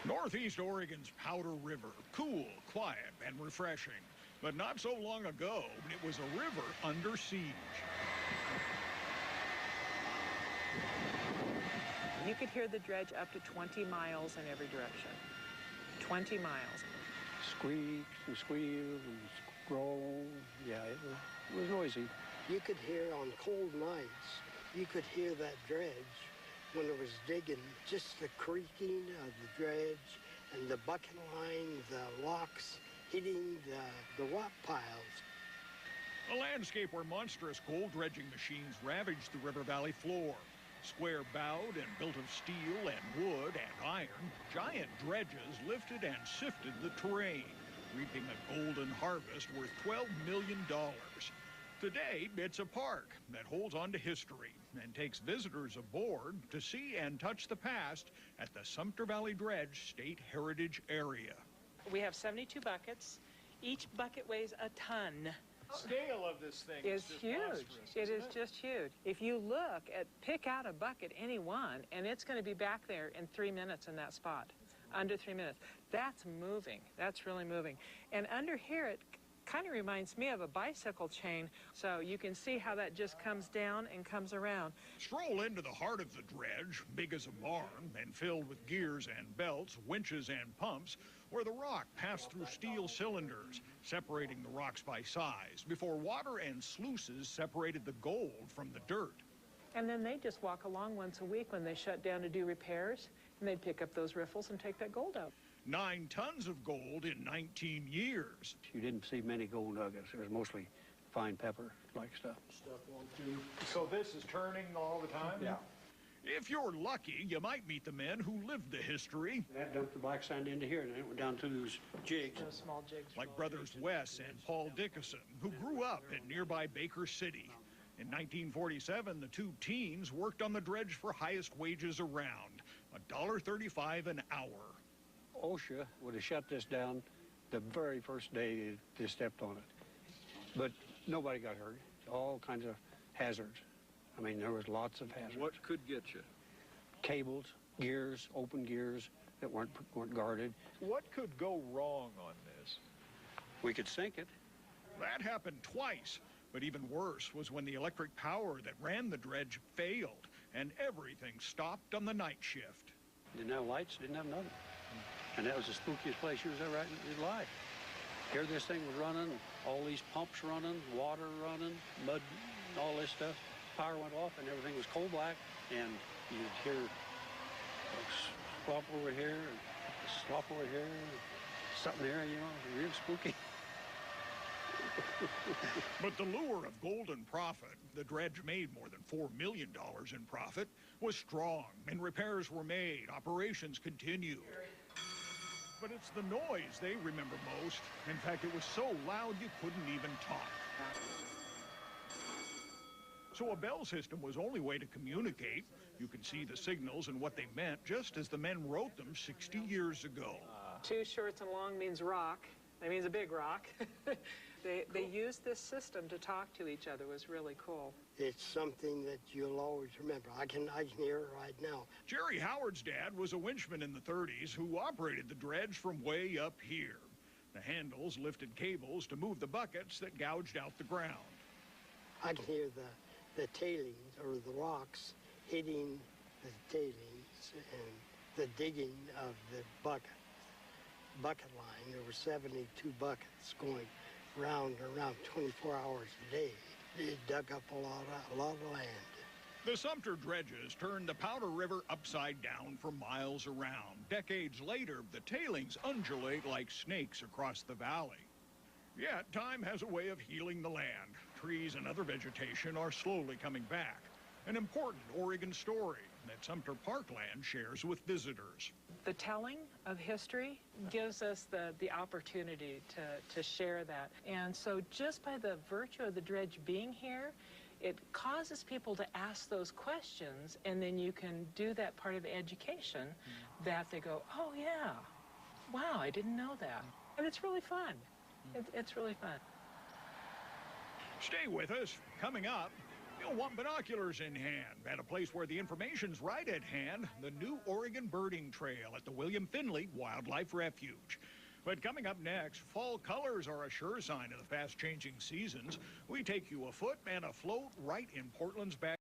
Northeast Oregon's Powder River, cool, quiet, and refreshing. But not so long ago, it was a river under siege. You could hear the dredge up to 20 miles in every direction. 20 miles. Squeak and squeal and groan. Yeah, it was noisy. You could hear on cold nights, you could hear that dredge when it was digging, just the creaking of the dredge and the bucket line, the rocks hitting the rock piles. A landscape where monstrous gold dredging machines ravaged the river valley floor. Square-bowed and built of steel and wood and iron, giant dredges lifted and sifted the terrain, reaping a golden harvest worth $12 million. Today, it's a park that holds on to history and takes visitors aboard to see and touch the past at the Sumpter Valley Dredge State Heritage Area. We have 72 buckets. Each bucket weighs a ton. The scale of this thing is just huge. It is just huge. If you pick out a bucket, any one, and it's going to be back there in 3 minutes in that spot, under 3 minutes. That's moving. That's really moving. And under here, it kind of reminds me of a bicycle chain, so you can see how that just comes down and comes around. Stroll into the heart of the dredge, big as a barn, and filled with gears and belts, winches and pumps, where the rock passed through steel cylinders, separating the rocks by size, before water and sluices separated the gold from the dirt. And then they just walk along once a week when they shut down to do repairs, and they'd pick up those riffles and take that gold out. 9 tons of gold in 19 years. You didn't see many gold nuggets. It was mostly fine pepper-like stuff. So this is turning all the time? Yeah. If you're lucky, you might meet the men who lived the history. That dumped the black sand into here, and then it went down through those jigs. Those small jigs. Like brothers Wes and Paul Dickinson, who grew up in nearby Baker City. In 1947, the two teens worked on the dredge for highest wages around, $1.35 an hour. OSHA would have shut this down the very first day they stepped on it. But nobody got hurt. All kinds of hazards. I mean, there was lots of hazards. What could get you? Cables, gears, open gears that weren't guarded. What could go wrong on this? We could sink it. That happened twice. But even worse was when the electric power that ran the dredge failed and everything stopped on the night shift. Didn't have lights, didn't have nothing. And that was the spookiest place you was ever at in your life. Here this thing was running, all these pumps running, water running, mud, all this stuff. Power went off and everything was coal black, and you'd hear slop over here, slop over here, something there, you know, real spooky. But the lure of golden profit, the dredge made more than $4 million in profit, was strong, and repairs were made, operations continued. But it's the noise they remember most. In fact, it was so loud you couldn't even talk. So a bell system was the only way to communicate. You could see the signals and what they meant just as the men wrote them 60 years ago. Two shorts and long means rock. That means a big rock. They used this system to talk to each other. It was really cool. It's something that you'll always remember. I can hear it right now. Jerry Howard's dad was a winchman in the 30s who operated the dredge from way up here. The handles lifted cables to move the buckets that gouged out the ground. I can hear the tailings or the rocks hitting the tailings and the digging of the bucket line. There were 72 buckets going round and around 24 hours a day. It dug up a lot of land. The Sumpter dredges turned the Powder River upside down for miles around. Decades later, the tailings undulate like snakes across the valley. Yet, time has a way of healing the land. Trees and other vegetation are slowly coming back. An important Oregon story that Sumpter Parkland shares with visitors. The telling of history gives us the opportunity to share that. And so just by the virtue of the dredge being here, it causes people to ask those questions, and then you can do that part of education that they go, oh yeah, wow, I didn't know that. And it's really fun. It's really fun. Stay with us. Coming up, You'll want binoculars in hand at a place where the information's right at hand, the new Oregon Birding Trail at the William Finley Wildlife Refuge. But coming up next, fall colors are a sure sign of the fast-changing seasons. We take you afoot and afloat right in Portland's back.